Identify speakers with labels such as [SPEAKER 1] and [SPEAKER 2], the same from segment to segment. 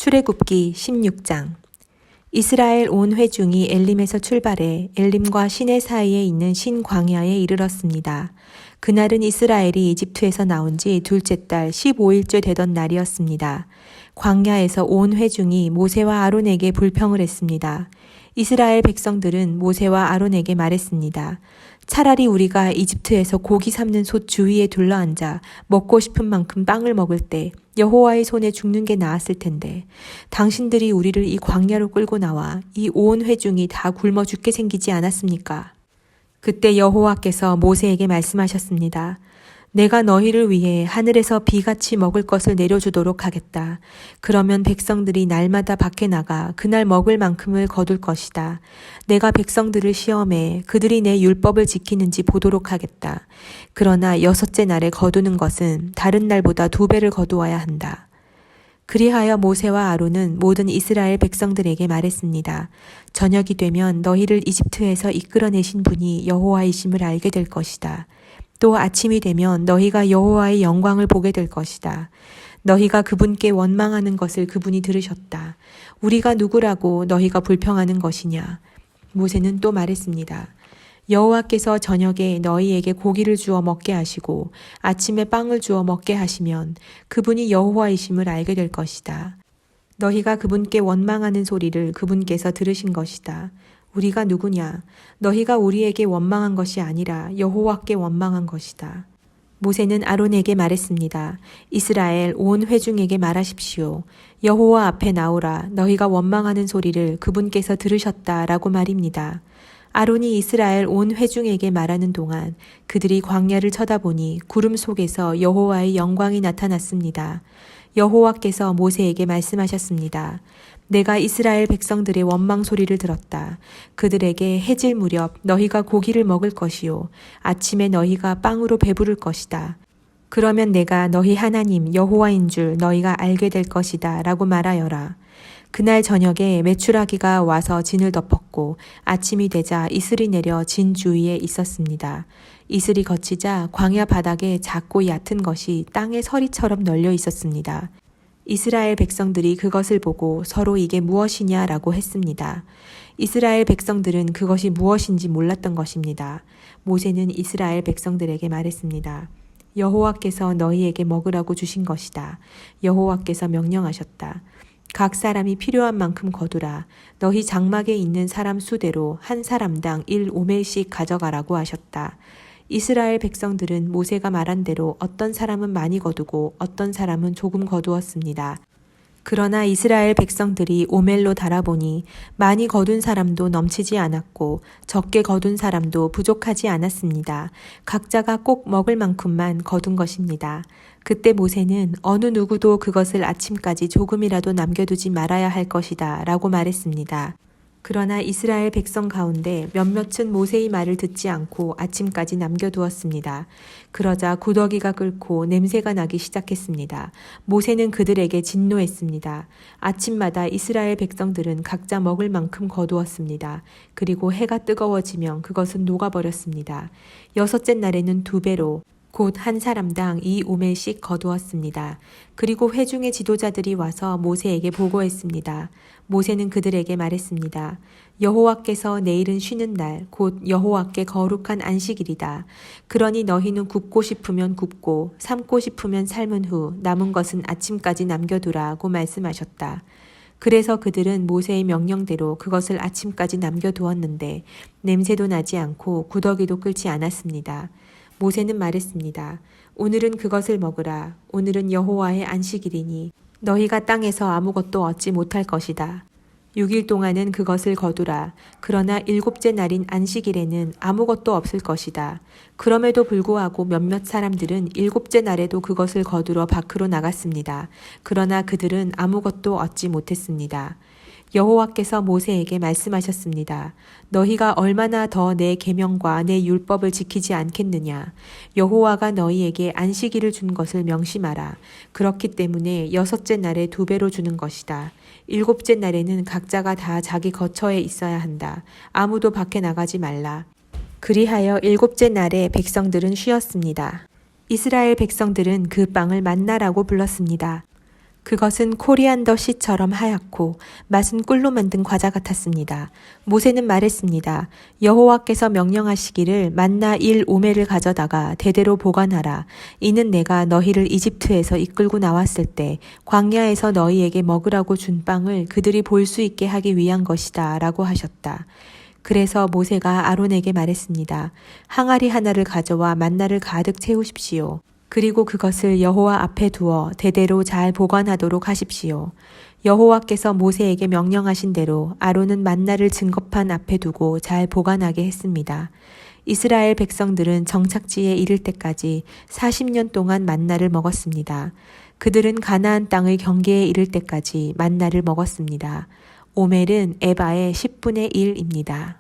[SPEAKER 1] 출애굽기 16장. 이스라엘 온 회중이 엘림에서 출발해 엘림과 시내 사이에 있는 신 광야에 이르렀습니다. 그날은 이스라엘이 이집트에서 나온 지 둘째 달 15일째 되던 날이었습니다. 광야에서 온 회중이 모세와 아론에게 불평을 했습니다. 이스라엘 백성들은 모세와 아론에게 말했습니다. 차라리 우리가 이집트에서 고기 삶는 솥 주위에 둘러앉아 먹고 싶은 만큼 빵을 먹을 때 여호와의 손에 죽는 게 나았을 텐데 당신들이 우리를 이 광야로 끌고 나와 이 온 회중이 다 굶어 죽게 생기지 않았습니까? 그때 여호와께서 모세에게 말씀하셨습니다. 내가 너희를 위해 하늘에서 비같이 먹을 것을 내려주도록 하겠다. 그러면 백성들이 날마다 밖에 나가 그날 먹을 만큼을 거둘 것이다. 내가 백성들을 시험해 그들이 내 율법을 지키는지 보도록 하겠다. 그러나 여섯째 날에 거두는 것은 다른 날보다 2배를 거두어야 한다. 그리하여 모세와 아론은 모든 이스라엘 백성들에게 말했습니다. 저녁이 되면 너희를 이집트에서 이끌어내신 분이 여호와이심을 알게 될 것이다. 또 아침이 되면 너희가 여호와의 영광을 보게 될 것이다. 너희가 그분께 원망하는 것을 그분이 들으셨다. 우리가 누구라고 너희가 불평하는 것이냐. 모세는 또 말했습니다. 여호와께서 저녁에 너희에게 고기를 주어 먹게 하시고 아침에 빵을 주어 먹게 하시면 그분이 여호와이심을 알게 될 것이다. 너희가 그분께 원망하는 소리를 그분께서 들으신 것이다. 우리가 누구냐? 너희가 우리에게 원망한 것이 아니라 여호와께 원망한 것이다. 모세는 아론에게 말했습니다. 이스라엘 온 회중에게 말하십시오. 여호와 앞에 나오라. 너희가 원망하는 소리를 그분께서 들으셨다라고 말입니다. 아론이 이스라엘 온 회중에게 말하는 동안 그들이 광야를 쳐다보니 구름 속에서 여호와의 영광이 나타났습니다. 여호와께서 모세에게 말씀하셨습니다. 내가 이스라엘 백성들의 원망 소리를 들었다. 그들에게 해질 무렵 너희가 고기를 먹을 것이요. 아침에 너희가 빵으로 배부를 것이다. 그러면 내가 너희 하나님 여호와인 줄 너희가 알게 될 것이다. 라고 말하여라. 그날 저녁에 메추라기가 와서 진을 덮었고 아침이 되자 이슬이 내려 진 주위에 있었습니다. 이슬이 거치자 광야 바닥에 작고 얕은 것이 땅에 서리처럼 널려 있었습니다. 이스라엘 백성들이 그것을 보고 서로 이게 무엇이냐라고 했습니다. 이스라엘 백성들은 그것이 무엇인지 몰랐던 것입니다. 모세는 이스라엘 백성들에게 말했습니다. 여호와께서 너희에게 먹으라고 주신 것이다. 여호와께서 명령하셨다. 각 사람이 필요한 만큼 거두라. 너희 장막에 있는 사람 수대로 한 사람당 1오멜씩 가져가라고 하셨다. 이스라엘 백성들은 모세가 말한 대로 어떤 사람은 많이 거두고 어떤 사람은 조금 거두었습니다. 그러나 이스라엘 백성들이 오멜로 달아보니 많이 거둔 사람도 넘치지 않았고 적게 거둔 사람도 부족하지 않았습니다. 각자가 꼭 먹을 만큼만 거둔 것입니다. 그때 모세는 어느 누구도 그것을 아침까지 조금이라도 남겨두지 말아야 할 것이다 라고 말했습니다. 그러나 이스라엘 백성 가운데 몇몇은 모세의 말을 듣지 않고 아침까지 남겨두었습니다. 그러자 구더기가 끓고 냄새가 나기 시작했습니다. 모세는 그들에게 진노했습니다. 아침마다 이스라엘 백성들은 각자 먹을 만큼 거두었습니다. 그리고 해가 뜨거워지면 그것은 녹아버렸습니다. 여섯째 날에는 2배로 곧 한 사람당 2오멜씩 거두었습니다. 그리고 회중의 지도자들이 와서 모세에게 보고했습니다. 모세는 그들에게 말했습니다. 여호와께서 내일은 쉬는 날, 곧 여호와께 거룩한 안식일이다. 그러니 너희는 굽고 싶으면 굽고 삶고 싶으면 삶은 후 남은 것은 아침까지 남겨두라고 말씀하셨다. 그래서 그들은 모세의 명령대로 그것을 아침까지 남겨두었는데 냄새도 나지 않고 구더기도 끓지 않았습니다. 모세는 말했습니다. 오늘은 그것을 먹으라. 오늘은 여호와의 안식일이니 너희가 땅에서 아무것도 얻지 못할 것이다. 6일 동안은 그것을 거두라. 그러나 7째 날인 안식일에는 아무것도 없을 것이다. 그럼에도 불구하고 몇몇 사람들은 7째 날에도 그것을 거두러 밖으로 나갔습니다. 그러나 그들은 아무것도 얻지 못했습니다. 여호와께서 모세에게 말씀하셨습니다. 너희가 얼마나 더 내 계명과 내 율법을 지키지 않겠느냐. 여호와가 너희에게 안식일을 준 것을 명심하라. 그렇기 때문에 여섯째 날에 2배로 주는 것이다. 7째 날에는 각자가 다 자기 거처에 있어야 한다. 아무도 밖에 나가지 말라. 그리하여 7째 날에 백성들은 쉬었습니다. 이스라엘 백성들은 그 빵을 만나라고 불렀습니다. 그것은 코리안더 씨처럼 하얗고 맛은 꿀로 만든 과자 같았습니다. 모세는 말했습니다. 여호와께서 명령하시기를 만나 1오멜을 가져다가 대대로 보관하라. 이는 내가 너희를 이집트에서 이끌고 나왔을 때 광야에서 너희에게 먹으라고 준 빵을 그들이 볼 수 있게 하기 위한 것이다 라고 하셨다. 그래서 모세가 아론에게 말했습니다. 항아리 하나를 가져와 만나를 가득 채우십시오. 그리고 그것을 여호와 앞에 두어 대대로 잘 보관하도록 하십시오. 여호와께서 모세에게 명령하신 대로 아론은 만나를 증거판 앞에 두고 잘 보관하게 했습니다. 이스라엘 백성들은 정착지에 이를 때까지 40년 동안 만나를 먹었습니다. 그들은 가나안 땅의 경계에 이를 때까지 만나를 먹었습니다. 오멜은 에바의 10분의 1입니다.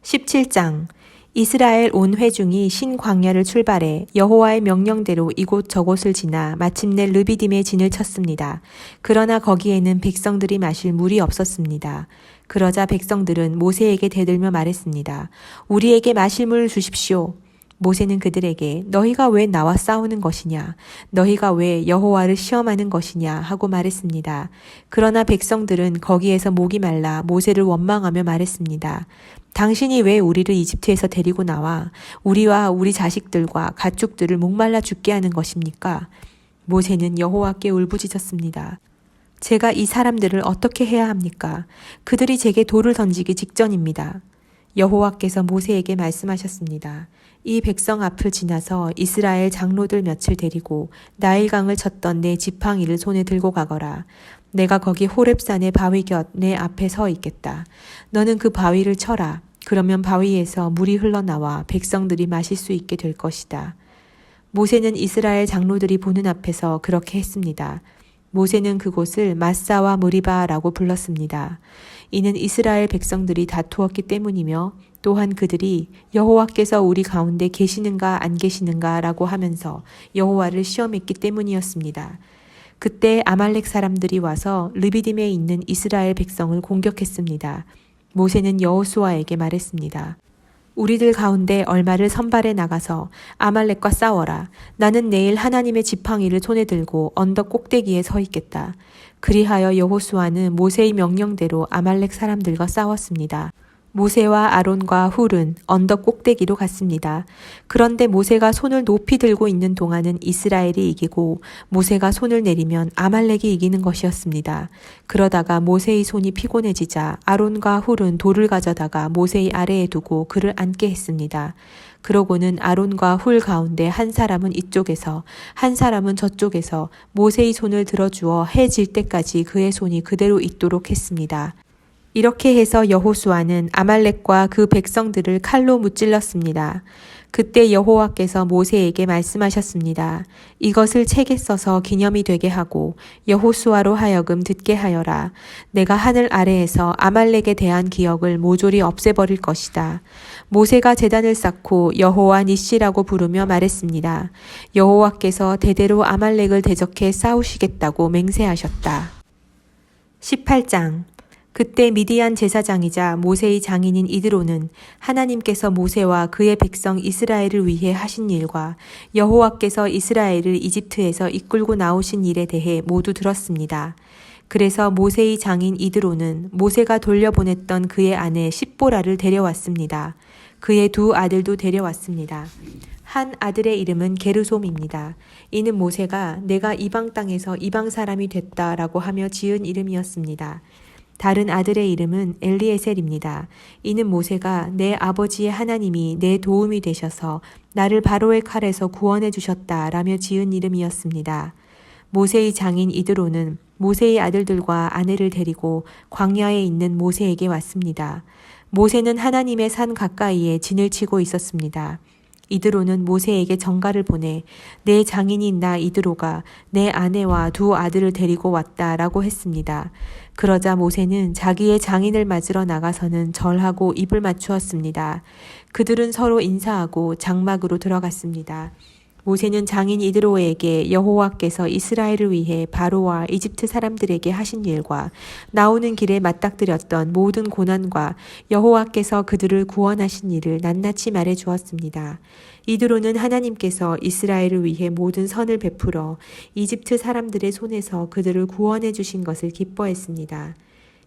[SPEAKER 1] 17장 이스라엘 온 회중이 신광야를 출발해 여호와의 명령대로 이곳 저곳을 지나 마침내 르비딤에 진을 쳤습니다. 그러나 거기에는 백성들이 마실 물이 없었습니다. 그러자 백성들은 모세에게 대들며 말했습니다. 우리에게 마실 물을 주십시오. 모세는 그들에게 너희가 왜 나와 싸우는 것이냐? 너희가 왜 여호와를 시험하는 것이냐? 하고 말했습니다. 그러나 백성들은 거기에서 목이 말라 모세를 원망하며 말했습니다. 당신이 왜 우리를 이집트에서 데리고 나와 우리와 우리 자식들과 가축들을 목말라 죽게 하는 것입니까? 모세는 여호와께 울부짖었습니다. 제가 이 사람들을 어떻게 해야 합니까? 그들이 제게 돌을 던지기 직전입니다. 여호와께서 모세에게 말씀하셨습니다. 이 백성 앞을 지나서 이스라엘 장로들 몇을 데리고 나일강을 쳤던 내 지팡이를 손에 들고 가거라. 내가 거기 호렙산의 바위 곁 내 앞에 서 있겠다. 너는 그 바위를 쳐라. 그러면 바위에서 물이 흘러나와 백성들이 마실 수 있게 될 것이다. 모세는 이스라엘 장로들이 보는 앞에서 그렇게 했습니다. 모세는 그곳을 마사와 무리바라고 불렀습니다. 이는 이스라엘 백성들이 다투었기 때문이며 또한 그들이 여호와께서 우리 가운데 계시는가 안 계시는가 라고 하면서 여호와를 시험했기 때문이었습니다. 그때 아말렉 사람들이 와서 르비딤에 있는 이스라엘 백성을 공격했습니다. 모세는 여호수아에게 말했습니다. 우리들 가운데 얼마를 선발해 나가서 아말렉과 싸워라. 나는 내일 하나님의 지팡이를 손에 들고 언덕 꼭대기에 서 있겠다. 그리하여 여호수아는 모세의 명령대로 아말렉 사람들과 싸웠습니다. 모세와 아론과 훌은 언덕 꼭대기로 갔습니다. 그런데 모세가 손을 높이 들고 있는 동안은 이스라엘이 이기고 모세가 손을 내리면 아말렉이 이기는 것이었습니다. 그러다가 모세의 손이 피곤해지자 아론과 훌은 돌을 가져다가 모세의 아래에 두고 그를 앉게 했습니다. 그러고는 아론과 훌 가운데 한 사람은 이쪽에서 한 사람은 저쪽에서 모세의 손을 들어주어 해 질 때까지 그의 손이 그대로 있도록 했습니다. 이렇게 해서 여호수아는 아말렉과 그 백성들을 칼로 무찔렀습니다. 그때 여호와께서 모세에게 말씀하셨습니다. 이것을 책에 써서 기념이 되게 하고 여호수아로 하여금 듣게 하여라. 내가 하늘 아래에서 아말렉에 대한 기억을 모조리 없애버릴 것이다. 모세가 제단을 쌓고 여호와 니시라고 부르며 말했습니다. 여호와께서 대대로 아말렉을 대적해 싸우시겠다고 맹세하셨다. 18장 그때 미디안 제사장이자 모세의 장인인 이드로는 하나님께서 모세와 그의 백성 이스라엘을 위해 하신 일과 여호와께서 이스라엘을 이집트에서 이끌고 나오신 일에 대해 모두 들었습니다. 그래서 모세의 장인 이드로는 모세가 돌려보냈던 그의 아내 십보라를 데려왔습니다. 그의 두 아들도 데려왔습니다. 한 아들의 이름은 게르솜입니다. 이는 모세가 내가 이방 땅에서 이방 사람이 됐다라고 하며 지은 이름이었습니다. 다른 아들의 이름은 엘리에셀입니다. 이는 모세가 내 아버지의 하나님이 내 도움이 되셔서 나를 바로의 칼에서 구원해 주셨다라며 지은 이름이었습니다. 모세의 장인 이드로는 모세의 아들들과 아내를 데리고 광야에 있는 모세에게 왔습니다. 모세는 하나님의 산 가까이에 진을 치고 있었습니다. 이드로는 모세에게 전가를 보내 내 장인인 나 이드로가 내 아내와 두 아들을 데리고 왔다라고 했습니다. 그러자 모세는 자기의 장인을 맞으러 나가서는 절하고 입을 맞추었습니다. 그들은 서로 인사하고 장막으로 들어갔습니다. 모세는 장인 이드로에게 여호와께서 이스라엘을 위해 바로와 이집트 사람들에게 하신 일과 나오는 길에 맞닥뜨렸던 모든 고난과 여호와께서 그들을 구원하신 일을 낱낱이 말해 주었습니다. 이드로는 하나님께서 이스라엘을 위해 모든 선을 베풀어 이집트 사람들의 손에서 그들을 구원해 주신 것을 기뻐했습니다.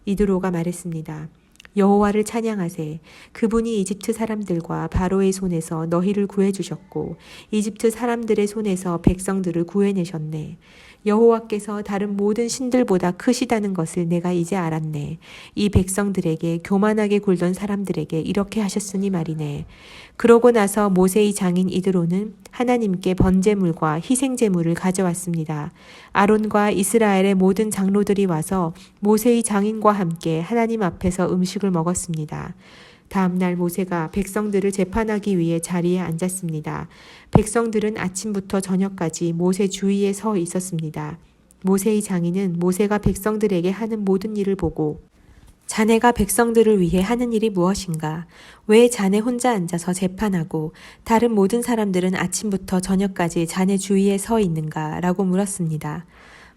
[SPEAKER 1] 이드로가 말했습니다. 여호와를 찬양하세. 그분이 이집트 사람들과 바로의 손에서 너희를 구해주셨고 이집트 사람들의 손에서 백성들을 구해내셨네. 여호와께서 다른 모든 신들보다 크시다는 것을 내가 이제 알았네. 이 백성들에게 교만하게 굴던 사람들에게 이렇게 하셨으니 말이네. 그러고 나서 모세의 장인 이드로는 하나님께 번제물과 희생제물을 가져왔습니다. 아론과 이스라엘의 모든 장로들이 와서 모세의 장인과 함께 하나님 앞에서 음식을 먹었습니다. 다음 날 모세가 백성들을 재판하기 위해 자리에 앉았습니다. 백성들은 아침부터 저녁까지 모세 주위에 서 있었습니다. 모세의 장인은 모세가 백성들에게 하는 모든 일을 보고 자네가 백성들을 위해 하는 일이 무엇인가? 왜 자네 혼자 앉아서 재판하고 다른 모든 사람들은 아침부터 저녁까지 자네 주위에 서 있는가? 라고 물었습니다.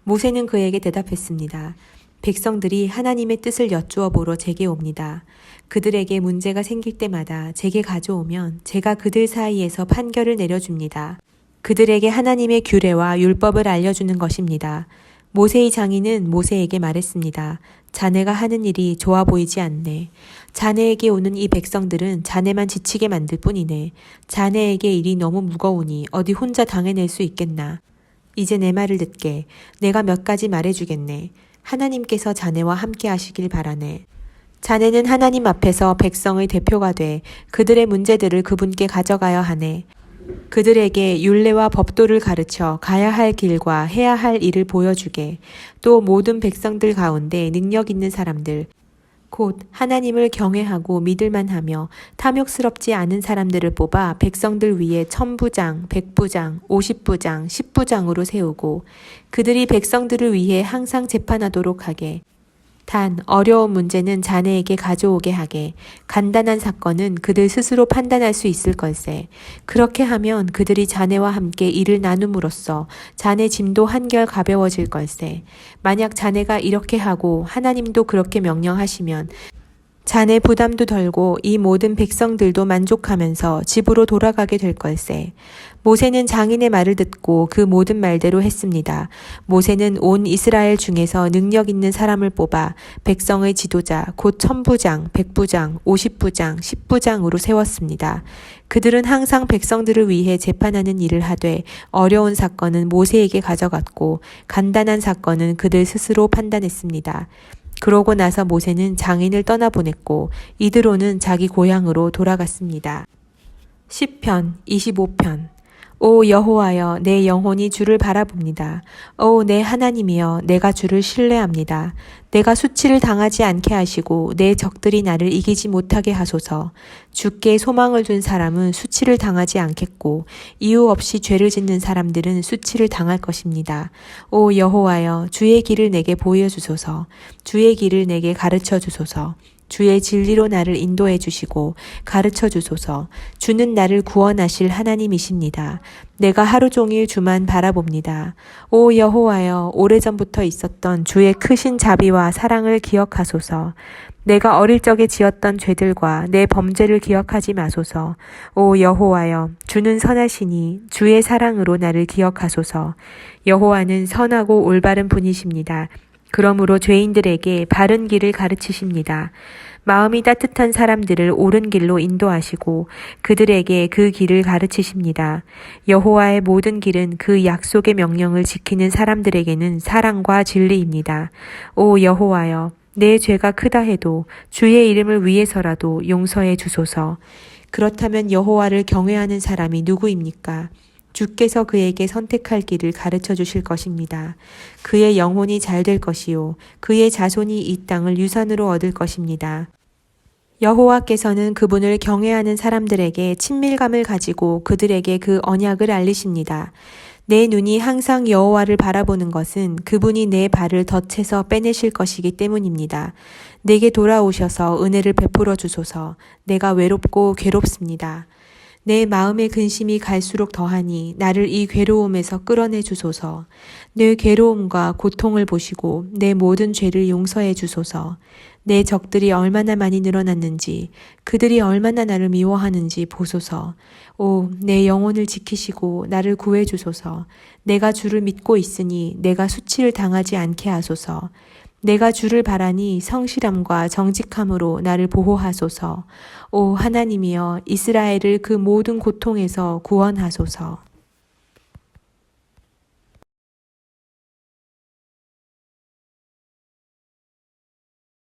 [SPEAKER 1] 모세는 그에게 대답했습니다. 백성들이 하나님의 뜻을 여쭈어 보러 제게 옵니다. 그들에게 문제가 생길 때마다 제게 가져오면 제가 그들 사이에서 판결을 내려줍니다. 그들에게 하나님의 규례와 율법을 알려주는 것입니다. 모세의 장인은 모세에게 말했습니다. 자네가 하는 일이 좋아 보이지 않네. 자네에게 오는 이 백성들은 자네만 지치게 만들 뿐이네. 자네에게 일이 너무 무거우니 어디 혼자 당해낼 수 있겠나. 이제 내 말을 듣게. 내가 몇 가지 말해주겠네. 하나님께서 자네와 함께 하시길 바라네. 자네는 하나님 앞에서 백성의 대표가 돼 그들의 문제들을 그분께 가져가야 하네. 그들에게 율례와 법도를 가르쳐 가야 할 길과 해야 할 일을 보여주게. 또 모든 백성들 가운데 능력 있는 사람들, 곧 하나님을 경외하고 믿을만하며 탐욕스럽지 않은 사람들을 뽑아 백성들 위에 1000부장, 100부장, 50부장, 10부장으로 세우고 그들이 백성들을 위해 항상 재판하도록 하게. 단 어려운 문제는 자네에게 가져오게 하게. 간단한 사건은 그들 스스로 판단할 수 있을 걸세. 그렇게 하면 그들이 자네와 함께 일을 나눔으로써 자네 짐도 한결 가벼워질 걸세. 만약 자네가 이렇게 하고 하나님도 그렇게 명령하시면 자네 부담도 덜고 이 모든 백성들도 만족하면서 집으로 돌아가게 될 걸세. 모세는 장인의 말을 듣고 그 모든 말대로 했습니다. 모세는 온 이스라엘 중에서 능력 있는 사람을 뽑아 백성의 지도자 곧 1000부장, 100부장, 50부장, 10부장으로 세웠습니다. 그들은 항상 백성들을 위해 재판하는 일을 하되 어려운 사건은 모세에게 가져갔고 간단한 사건은 그들 스스로 판단했습니다. 그러고 나서 모세는 장인을 떠나보냈고 이드로는 자기 고향으로 돌아갔습니다. 시편 25편. 오 여호와여, 내 영혼이 주를 바라봅니다. 오 내 하나님이여, 내가 주를 신뢰합니다. 내가 수치를 당하지 않게 하시고 내 적들이 나를 이기지 못하게 하소서. 주께 소망을 둔 사람은 수치를 당하지 않겠고 이유 없이 죄를 짓는 사람들은 수치를 당할 것입니다. 오 여호와여, 주의 길을 내게 보여주소서. 주의 길을 내게 가르쳐 주소서. 주의 진리로 나를 인도해 주시고 가르쳐 주소서. 주는 나를 구원하실 하나님이십니다. 내가 하루 종일 주만 바라봅니다. 오 여호와여, 오래전부터 있었던 주의 크신 자비와 사랑을 기억하소서. 내가 어릴 적에 지었던 죄들과 내 범죄를 기억하지 마소서. 오 여호와여, 주는 선하시니 주의 사랑으로 나를 기억하소서. 여호와는 선하고 올바른 분이십니다. 그러므로 죄인들에게 바른 길을 가르치십니다. 마음이 따뜻한 사람들을 옳은 길로 인도하시고 그들에게 그 길을 가르치십니다. 여호와의 모든 길은 그 약속의 명령을 지키는 사람들에게는 사랑과 진리입니다. 오 여호와여, 내 죄가 크다 해도 주의 이름을 위해서라도 용서해 주소서. 그렇다면 여호와를 경외하는 사람이 누구입니까? 주께서 그에게 선택할 길을 가르쳐 주실 것입니다. 그의 영혼이 잘 될 것이요 그의 자손이 이 땅을 유산으로 얻을 것입니다. 여호와께서는 그분을 경외하는 사람들에게 친밀감을 가지고 그들에게 그 언약을 알리십니다. 내 눈이 항상 여호와를 바라보는 것은 그분이 내 발을 덫에서 빼내실 것이기 때문입니다. 내게 돌아오셔서 은혜를 베풀어 주소서. 내가 외롭고 괴롭습니다. 내 마음의 근심이 갈수록 더하니 나를 이 괴로움에서 끌어내 주소서. 내 괴로움과 고통을 보시고 내 모든 죄를 용서해 주소서. 내 적들이 얼마나 많이 늘어났는지, 그들이 얼마나 나를 미워하는지 보소서. 오, 내 영혼을 지키시고 나를 구해 주소서. 내가 주를 믿고 있으니 내가 수치를 당하지 않게 하소서. 내가 주를 바라니 성실함과 정직함으로 나를 보호하소서. 오 하나님이여, 이스라엘을 그 모든 고통에서 구원하소서.